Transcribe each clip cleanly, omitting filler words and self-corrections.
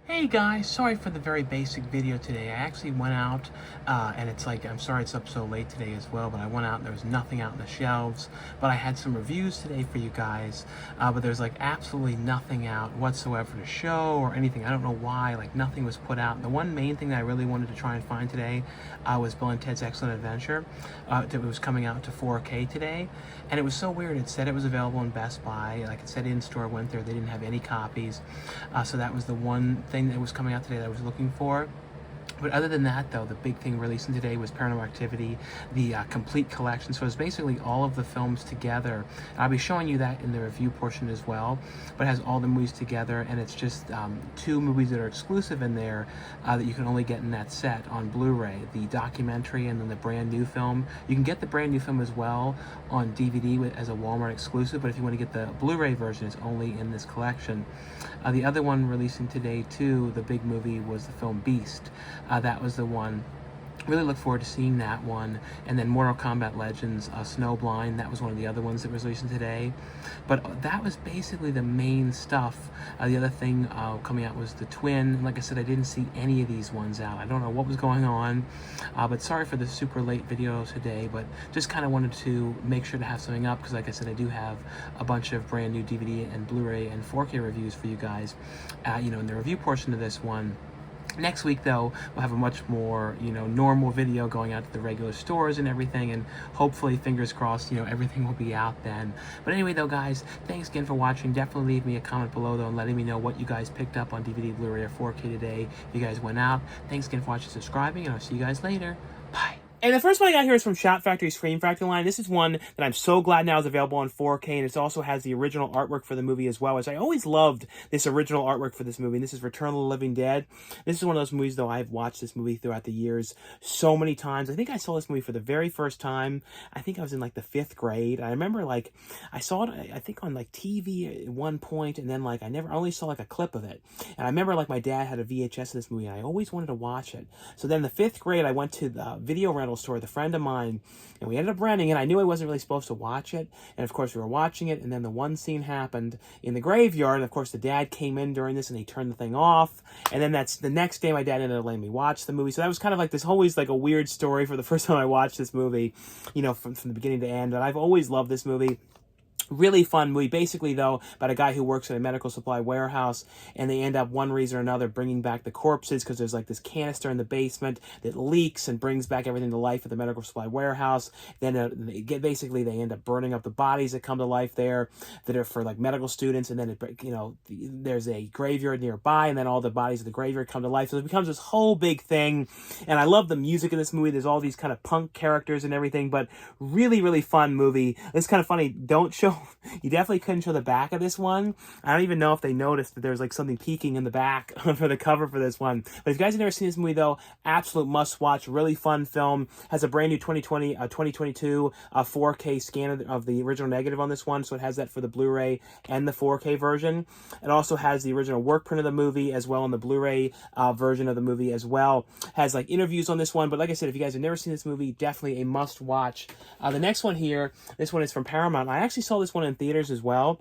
Hey guys, sorry for the very basic video today. I actually went out, and it's like, I'm sorry it's up so late today as well, but I went out and there was nothing out in the shelves. But I had some reviews today for you guys, but there's like absolutely nothing out whatsoever to show or anything. I don't know why, like nothing was put out. The one main thing that I really wanted to try and find today was Bill and Ted's Excellent Adventure. It was coming out to 4K today, and it was so weird. It said it was available in Best Buy, like it said in store. I went there, they didn't have any copies, so that was the one thing that was coming out today that I was looking for. But other than that, though, the big thing releasing today was Paranormal Activity, the complete collection. So it's basically all of the films together. I'll be showing you that in the review portion as well. But it has all the movies together, and it's just 2 movies that are exclusive in there that you can only get in that set on Blu-ray. The documentary and then the brand new film. You can get the brand new film as well on DVD as a Walmart exclusive, but if you want to get the Blu-ray version, it's only in this collection. The other one releasing today, too, the big movie, was the film Beast. That was the one. Really look forward to seeing that one. And then Mortal Kombat Legends, Snowblind, that was one of the other ones that was releasing today. But that was basically the main stuff. The other thing coming out was The Twin. Like I said, I didn't see any of these ones out. I don't know what was going on, but sorry for the super late video today, but just kind of wanted to make sure to have something up, because like I said, I do have a bunch of brand new DVD and Blu-ray and 4K reviews for you guys, in the review portion of this one. Next week, though, we'll have a much more, normal video going out to the regular stores and everything, and hopefully, fingers crossed, everything will be out then. But anyway, though, guys, thanks again for watching. Definitely leave me a comment below, though, and letting me know what you guys picked up on DVD, Blu-ray, or 4K today. If you guys went out, thanks again for watching, subscribing, and I'll see you guys later. Bye. And the first one I got here is from Shot Factory Scream Factory line. This is one that I'm so glad now is available on 4K, and it also has the original artwork for the movie as well, as I always loved this original artwork for this movie. And this is Return of the Living Dead. This is one of those movies, though, I've watched this movie throughout the years so many times. I think I saw this movie for the very first time. I think I was in, like, the 5th grade. I remember, like, I saw it, I think, on, like, TV at one point, and then, like, I only saw, like, a clip of it. And I remember, like, my dad had a VHS of this movie, and I always wanted to watch it. So then in the 5th grade, I went to the video rental store with a friend of mine, and we ended up renting it. I knew I wasn't really supposed to watch it, and of course we were watching it, and then the one scene happened in the graveyard, and of course the dad came in during this and he turned the thing off, and then that's the next day my dad ended up letting me watch the movie. So that was kind of like this, always like a weird story for the first time I watched this movie, from the beginning to end. And I've always loved this movie. Really fun movie. Basically, though, about a guy who works at a medical supply warehouse, and they end up, one reason or another, bringing back the corpses, because there's like this canister in the basement that leaks and brings back everything to life at the medical supply warehouse. Then they end up burning up the bodies that come to life there that are for like medical students, and then there's a graveyard nearby, and then all the bodies of the graveyard come to life. So it becomes this whole big thing. And I love the music in this movie. There's all these kind of punk characters and everything, but really, really fun movie. It's kind of funny. You definitely couldn't show the back of this one. I don't even know if they noticed that there's like something peeking in the back for the cover for this one. But if you guys have never seen this movie, though, absolute must watch. Really fun film. Has a brand new 2022 4K scan of the original negative on this one. So it has that for the Blu-ray and the 4K version. It also has the original work print of the movie as well, on the Blu-ray version of the movie as well. Has like interviews on this one. But like I said, if you guys have never seen this movie, definitely a must watch. The next one here, this one is from Paramount. I actually saw this one in theaters as well.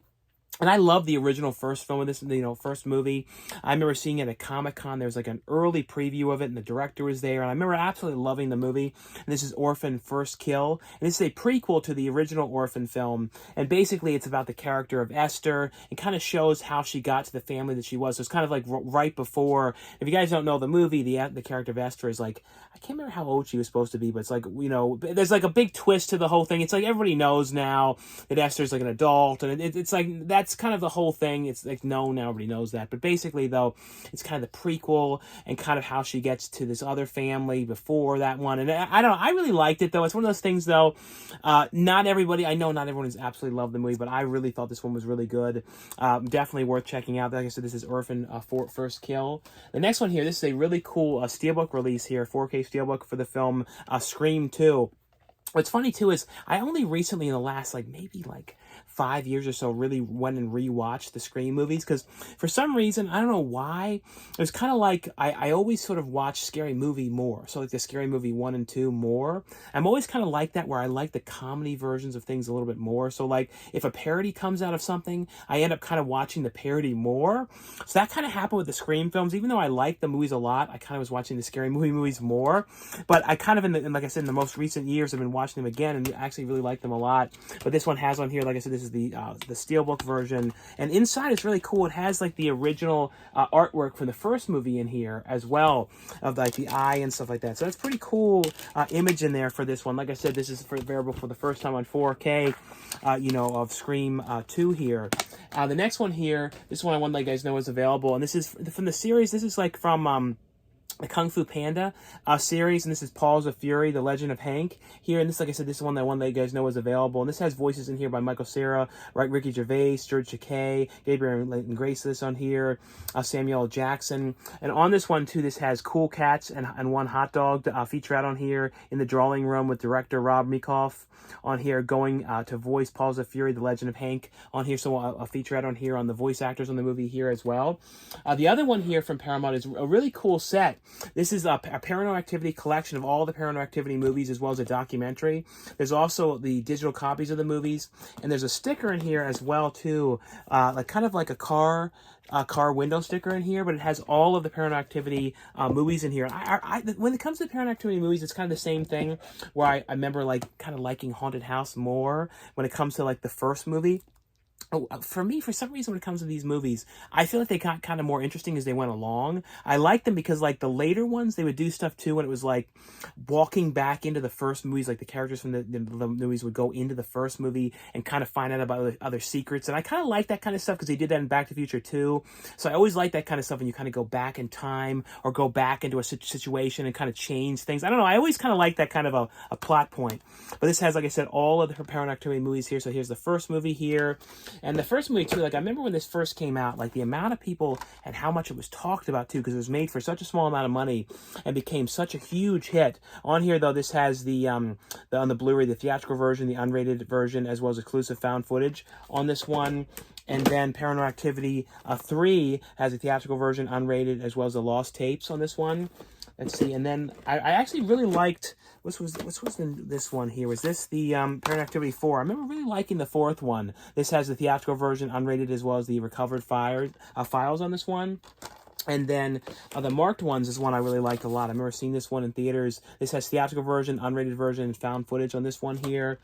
And I love the original first film of this, first movie. I remember seeing it at Comic-Con. There was like an early preview of it, and the director was there. And I remember absolutely loving the movie. And this is Orphan First Kill. And this is a prequel to the original Orphan film. And basically, it's about the character of Esther. It kind of shows how she got to the family that she was. So it's kind of like right before. If you guys don't know the movie, the character of Esther is like, I can't remember how old she was supposed to be, but it's like, there's like a big twist to the whole thing. It's like everybody knows now that Esther's like an adult. And it's like, that's kind of the whole thing. It's like known now, everybody knows that. But basically, though, it's kind of the prequel and kind of how she gets to this other family before that one. And I don't know, I really liked it, though. It's one of those things, though, I know not everyone has absolutely loved the movie, but I really thought this one was really good. Definitely worth checking out. Like I said, this is Orphan First Kill. The next one here, this is a really cool Steelbook release here, 4K Steelbook for the film Scream 2. What's funny, too, is I only recently, in the last, maybe 5 years or so really went and rewatched the Scream movies, because for some reason, I don't know why, it was kind of like I always sort of watch Scary Movie more. So like the Scary Movie 1 and 2 more. I'm always kind of like that, where I like the comedy versions of things a little bit more. So like if a parody comes out of something, I end up kind of watching the parody more. So that kind of happened with the Scream films. Even though I like the movies a lot, I kind of was watching the Scary Movie movies more. But I kind of, like I said, in the most recent years, I've been watching them again and actually really like them a lot. But this one has on here, like I said, this is the Steelbook version. And inside it's really cool. It has like the original artwork from the first movie in here as well, of like the eye and stuff like that. So it's pretty cool image in there for this one. Like I said, this is available for the first time on 4K, of Scream 2 here. The next one here, this one I want to let you guys know is available. And this is from the series. This is like from the Kung Fu Panda series, and this is Paws of Fury, The Legend of Hank here. And this, like I said, this is one that I want to let you guys know is available. And this has voices in here by Michael Cera, right, Ricky Gervais, George Takei, Gabriel and Graceless on here, Samuel L. Jackson. And on this one, too, this has Cool Cats and One Hot Dog feature out on here in the drawing room with director Rob Minkoff on here going to voice Paws of Fury, The Legend of Hank on here. So a feature out on here on the voice actors on the movie here as well. The other one here from Paramount is a really cool set. This is a Paranormal Activity collection of all the Paranormal Activity movies, as well as a documentary. There's also the digital copies of the movies, and there's a sticker in here as well too, like kind of like a car window sticker in here, but it has all of the Paranormal Activity movies in here. When it comes to Paranormal Activity movies, it's kind of the same thing, where I remember like kind of liking Haunted House more when it comes to like the first movie. For me, for some reason, when it comes to these movies, I feel like they got kind of more interesting as they went along. I like them because, like, the later ones, they would do stuff, too, when it was, like, walking back into the first movies, like, the characters from the movies would go into the first movie and kind of find out about other secrets. And I kind of like that kind of stuff because they did that in Back to the Future, too. So I always like that kind of stuff when you kind of go back in time or go back into a situation and kind of change things. I don't know. I always kind of like that kind of a plot point. But this has, like I said, all of the Paranormal Activity movies here. So here's the first movie here. And the first movie, too, like, I remember when this first came out, like, the amount of people and how much it was talked about, too, because it was made for such a small amount of money and became such a huge hit. On here, though, this has on the Blu-ray, the theatrical version, the unrated version, as well as exclusive found footage on this one. And then Paranormal Activity 3 has a theatrical version, unrated, as well as the lost tapes on this one. Let's see. And then I actually really liked, this one here? Was this the Paranormal Activity 4? I remember really liking the fourth one. This has the theatrical version, unrated, as well as the recovered files on this one. And then the marked ones is one I really liked a lot. I remember seeing this one in theaters. This has theatrical version, unrated version, and found footage on this one here.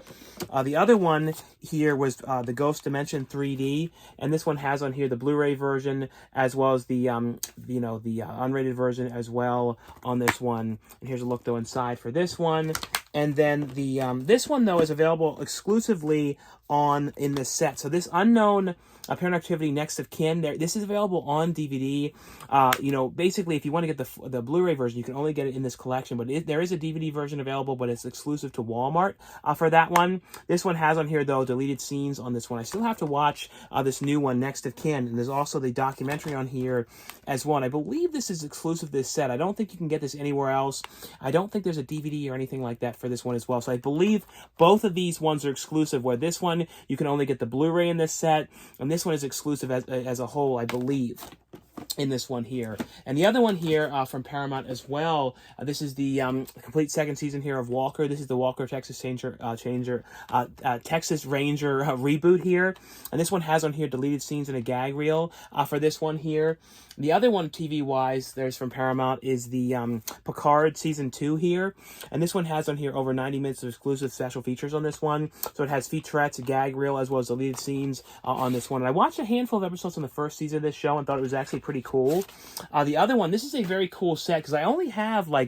The other one here was the Ghost Dimension 3D, and this one has on here the Blu-ray version as well as the unrated version as well on this one. And here's a look though inside for this one. And then the this one though is available exclusively in this set. So this Unknown Paranormal Activity Next of Kin, this is available on DVD. Basically, if you want to get the Blu-ray version, you can only get it in this collection. But there is a DVD version available, but it's exclusive to Walmart for that one. This one has on here, though, deleted scenes on this one. I still have to watch this new one, Next of Kin. And there's also the documentary on here as well. And I believe this is exclusive to this set. I don't think you can get this anywhere else. I don't think there's a DVD or anything like that for this one as well. So I believe both of these ones are exclusive, where this one, you can only get the Blu-ray in this set, and this one is exclusive as a whole, I believe, in this one here. And the other one here from Paramount as well, this is the complete second season here of Walker. This is the Walker Texas Ranger reboot here. And this one has on here deleted scenes and a gag reel for this one here. The other one, TV-wise, there's from Paramount, is the Picard Season 2 here. And this one has on here over 90 minutes of exclusive special features on this one. So it has featurettes, a gag reel, as well as deleted scenes on this one. And I watched a handful of episodes on the first season of this show and thought it was actually pretty cool. The other one, this is a very cool set, because I only have, I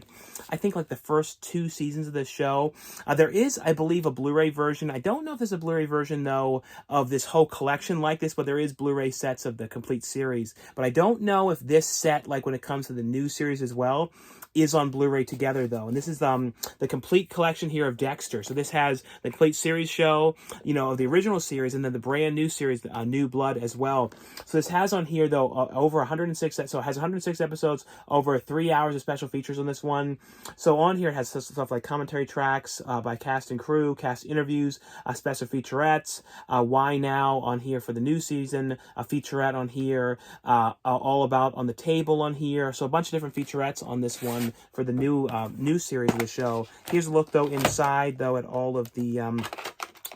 think the first 2 seasons of this show. There is, I believe, a Blu-ray version. I don't know if there's a Blu-ray version, though, of this whole collection like this, but there is Blu-ray sets of the complete series. But I don't know if this set, when it comes to the new series as well, is on Blu-ray together, though. And this is the complete collection here of Dexter. So this has the complete series show, you know, of the original series, and then the brand new series, New Blood, as well. So this has on here, though, over 106, so it has 106 episodes, over 3 hours of special features on this one. So on here it has stuff like commentary tracks by cast and crew, cast interviews, special featurettes, Why Now on here for the new season, a featurette on here, All About on the Table on here. So a bunch of different featurettes on this one for the new series of the show. Here's a look, though, inside, though, at all of the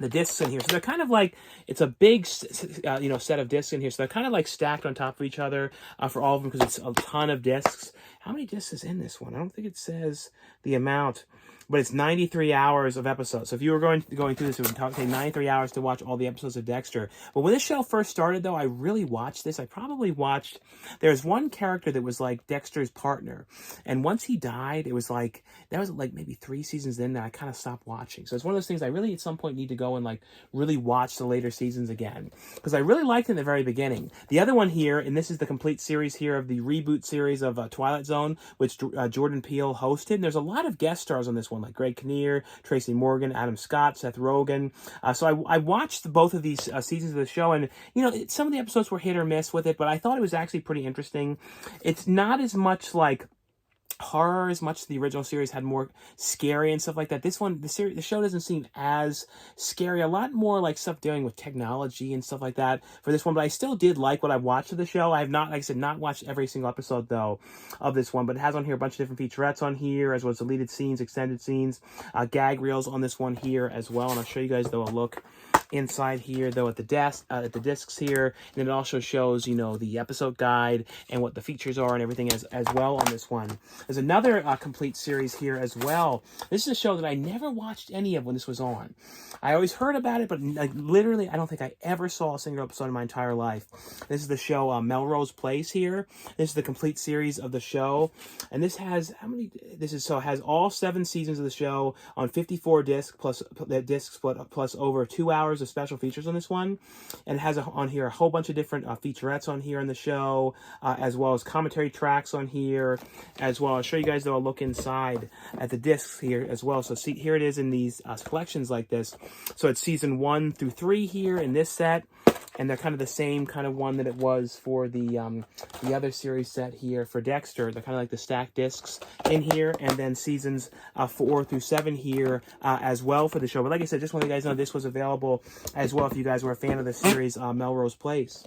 discs in here. So they're kind of like, it's a big, you know, set of discs in here. So they're kind of like stacked on top of each other for all of them, because it's a ton of discs. How many discs is in this one? I don't think it says the amount, but it's 93 hours of episodes. So if you were going through this, it would take 93 hours to watch all the episodes of Dexter. But when this show first started, though, I really watched this. I probably watched, there's one character that was like Dexter's partner. And once he died, it was like, that was like maybe 3 seasons in that I kind of stopped watching. So it's one of those things I really at some point need to go and like really watch the later seasons again, because I really liked it in the very beginning. The other one here, and this is the complete series here of the reboot series of Twilight Zone, which Jordan Peele hosted. And there's a lot of guest stars on this one, like Greg Kinnear, Tracy Morgan, Adam Scott, Seth Rogen. So I watched both of these seasons of the show, and, you know, some of the episodes were hit or miss with it, but I thought it was actually pretty interesting. It's not as much like horror as much as the original series had more scary and stuff like that. This one, the show doesn't seem as scary. A lot more like stuff dealing with technology and stuff like that for this one. But I still did like what I watched of the show. I have not, like I said, not watched every single episode though of this one, but it has on here a bunch of different featurettes on here, as well as deleted scenes, extended scenes, gag reels on this one here as well. And I'll show you guys though a look inside here though at the discs here, and it also shows, you know, the episode guide and what the features are and everything as well on this one. There's another complete series here as well. This is a show that I never watched any of when this was on. I always heard about it, but like literally I don't think I ever saw a single episode in my entire life. This is the show Melrose Place here. This is the complete series of the show, and this has it has all 7 seasons of the show on 54 discs plus over 2 hours of special features on this one, and it has on here a whole bunch of different featurettes on here in the show, as well as commentary tracks on here as well. I'll show you guys though a look inside at the discs here as well. So see, here it is in these collections like this. So it's season 1 through 3 here in this set, and they're kind of the same kind of one that it was for the other series set here for Dexter. They're kind of like the stacked discs in here, and then seasons 4 through 7 here as well for the show. But like I said, just want you guys know this was available as well if you guys were a fan of the series Melrose Place.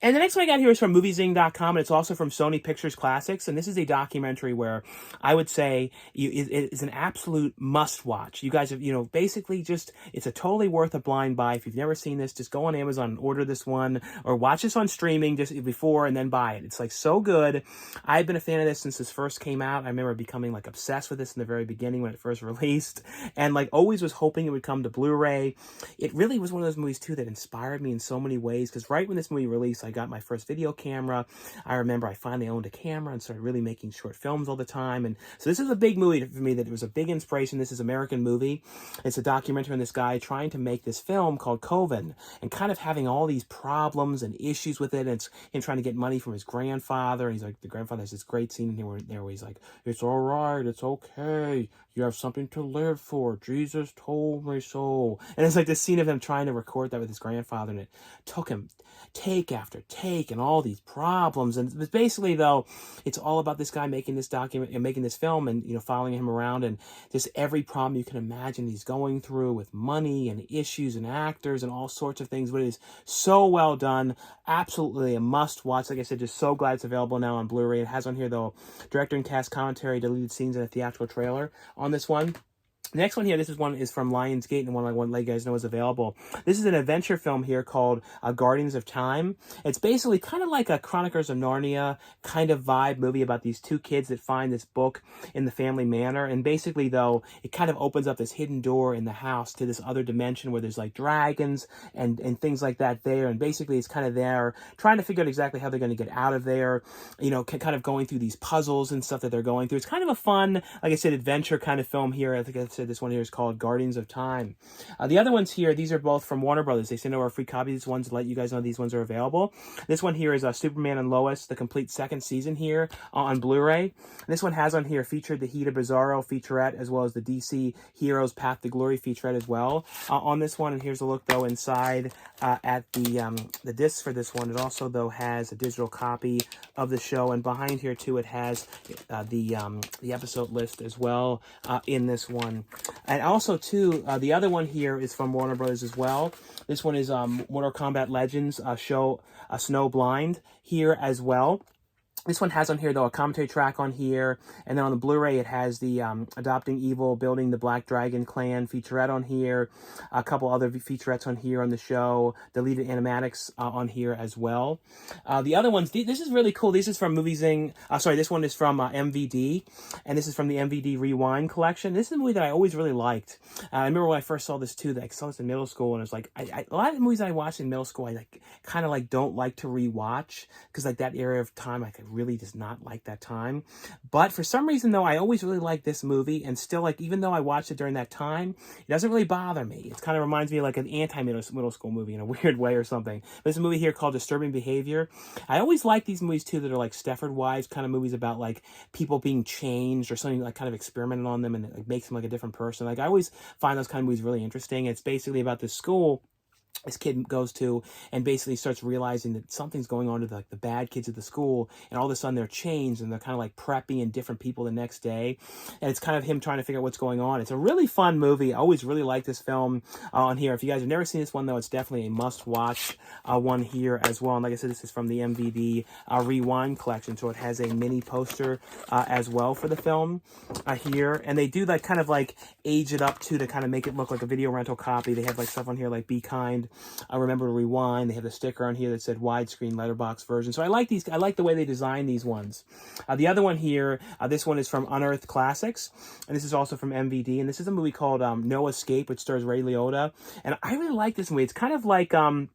And the next one I got here is from MovieZing.com, and it's also from Sony Pictures Classics. And this is a documentary where I would say it is an absolute must-watch. You guys have, you know, basically just, it's a totally worth a blind buy. If you've never seen this, just go on Amazon and order this one, or watch this on streaming just before and then buy it. It's like so good. I've been a fan of this since this first came out. I remember becoming like obsessed with this in the very beginning when it first released, and like always was hoping it would come to Blu-ray. It really was one of those movies too that inspired me in so many ways, because right when this movie released, I got my first video camera. I remember I finally owned a camera and started really making short films all the time. And so this is a big movie for me, that it was a big inspiration. This is American Movie. It's a documentary on this guy trying to make this film called Craven, and kind of having all these problems and issues with it. And it's him trying to get money from his grandfather. And he's like, the grandfather has this great scene in here where he's like, it's all right, it's okay, you have something to live for, Jesus told me so. And it's like this scene of him trying to record that with his grandfather, and it took him take after take and all these problems. And basically though, it's all about this guy making this document and making this film, and, you know, following him around, and just every problem you can imagine he's going through with money and issues and actors and all sorts of things. But it is so well done, absolutely a must watch. Like I said, just so glad it's available now on Blu-ray. It has on here though director and cast commentary, deleted scenes, and a theatrical trailer on this one. The next one here, this is from Lionsgate, and one I want to let you guys know is available. This is an adventure film here called Guardians of Time. It's basically kind of like a Chronicles of Narnia kind of vibe movie about these 2 kids that find this book in the family manor. And basically, though, it kind of opens up this hidden door in the house to this other dimension where there's like dragons and things like that there. And basically, it's kind of there trying to figure out exactly how they're going to get out of there, you know, kind of going through these puzzles and stuff that they're going through. It's kind of a fun, like I said, adventure kind of film here. I think it's said this one here is called Guardians of Time. The other ones here, these are both from Warner Brothers. They send over a free copy of these ones to let you guys know these ones are available. This one here is Superman and Lois, the complete second season here on Blu-ray. This one has on here featured the Hida Bizarro featurette, as well as the DC Heroes Path to Glory featurette as well on this one. And here's a look though inside at the discs for this one. It also though has a digital copy of the show, and behind here too it has the episode list as well in this one. And also too, the other one here is from Warner Brothers as well. This one is Mortal Kombat Legends show Snowblind here as well. This one has on here, though, a commentary track on here. And then on the Blu-ray, it has the Adopting Evil, Building the Black Dragon Clan featurette on here. A couple other featurettes on here on the show. Deleted animatics on here as well. The other ones, this is really cool. This is from Moviezing. This one is from MVD. And this is from the MVD Rewind collection. This is a movie that I always really liked. I remember when I first saw this, too. I saw this in middle school. And it was like, a lot of the movies I watched in middle school, I kind of don't like to rewatch. Because that era of time, I really does not like that time. But for some reason though, I always really like this movie, and still even though I watched it during that time, it doesn't really bother me. It kind of reminds me of an anti-middle school movie in a weird way or something. There's a movie here called Disturbing Behavior. I always like these movies too that are Stepford Wives kind of movies about people being changed or something kind of experimenting on them, and it makes them a different person. I always find those kind of movies really interesting. It's basically about this school this kid goes to, and basically starts realizing that something's going on to the bad kids at the school, and all of a sudden they're changed and they're kind of preppy and different people the next day, and it's kind of him trying to figure out what's going on. It's a really fun movie. I always really like this film on here. If you guys have never seen this one though, it's definitely a must-watch one here as well. And like I said, this is from the MVD Rewind collection, so it has a mini poster as well for the film here, and they do kind of age it up to kind of make it look like a video rental copy. They have stuff on here like Be Kind, Remember to Rewind. They have a sticker on here that said widescreen letterbox version. So I like these. I like the way they design these ones. The other one here, this one is from Unearthed Classics, and this is also from MVD. And this is a movie called No Escape, which stars Ray Liotta. And I really like this movie. It's kind of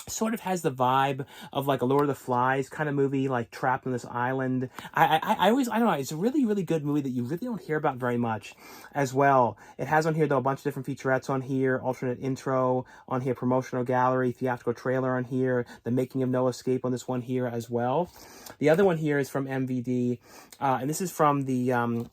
sort of has the vibe of a Lord of the Flies kind of movie, trapped on this island. I don't know, it's a really, really good movie that you really don't hear about very much as well. It has on here, though, a bunch of different featurettes on here, alternate intro on here, promotional gallery, theatrical trailer on here, the making of No Escape on this one here as well. The other one here is from MVD, and this is from the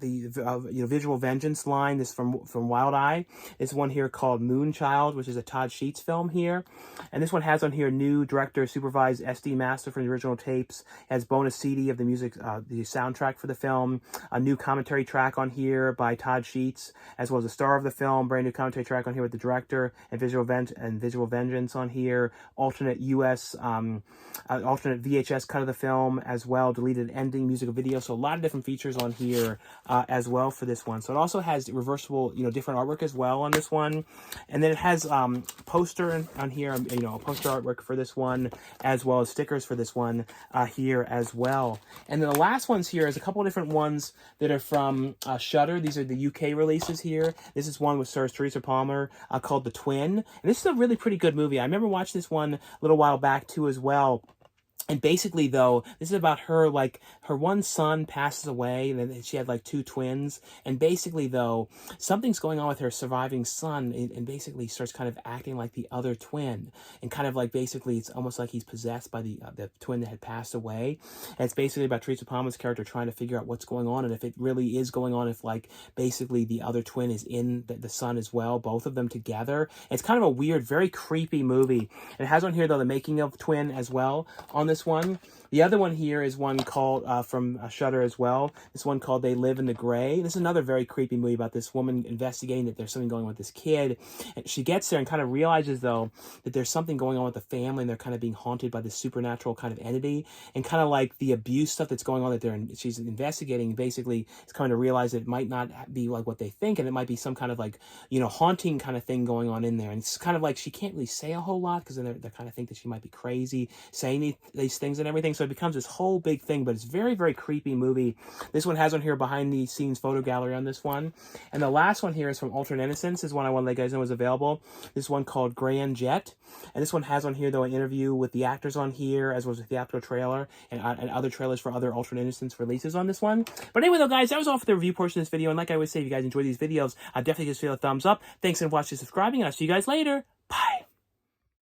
Visual Vengeance line. This is from Wild Eye. This one here called Moonchild, which is a Todd Sheets film here. And this one has on here new director supervised SD master from the original tapes. It has bonus CD of the music, the soundtrack for the film. A new commentary track on here by Todd Sheets, as well as the star of the film. Brand new commentary track on here with the director and Visual Vengeance on here. Alternate alternate VHS cut of the film as well. Deleted ending, musical video. So a lot of different features on here as well for this one. So it also has reversible, different artwork as well on this one. And then it has poster on here. Poster artwork for this one, as well as stickers for this one here as well. And then the last ones here is a couple of different ones that are from Shudder. These are the UK releases here. This is one with stars Teresa Palmer called The Twin. And this is a really pretty good movie. I remember watching this one a little while back too as well. And basically, though, this is about her, her one son passes away, and then she had, two twins. And basically, though, something's going on with her surviving son, and basically starts kind of acting like the other twin. And kind of basically, it's almost like he's possessed by the twin that had passed away. And it's basically about Teresa Palmer's character trying to figure out what's going on, and if it really is going on, if, basically the other twin is in the son as well, both of them together. And it's kind of a weird, very creepy movie. And it has on here, though, the making of Twin as well on this one. The other one here is one called from Shudder as well. This one called They Live in the Gray. This is another very creepy movie about this woman investigating that there's something going on with this kid. And she gets there and kind of realizes, though, that there's something going on with the family, and they're kind of being haunted by this supernatural kind of entity. And kind of the abuse stuff that's going on that she's investigating, basically is coming to realize that it might not be what they think, and it might be some kind of haunting kind of thing going on in there. And it's kind of she can't really say a whole lot, because then they kind of think that she might be crazy saying place things and everything. So it becomes this whole big thing, but it's very, very creepy movie. This one has on here behind the scenes photo gallery on this one. And the last one here is from Alternate Innocence. This is one I want to let you guys know is available. This one called Grand Jet. And this one has on here, though, an interview with the actors on here, as well as a theatrical trailer and other trailers for other Alternate Innocence releases on this one. But anyway, though, guys, that was all for the review portion of this video. And like I always say, if you guys enjoy these videos, definitely just feel a thumbs up. Thanks and watching, subscribing, and I'll see you guys later. Bye.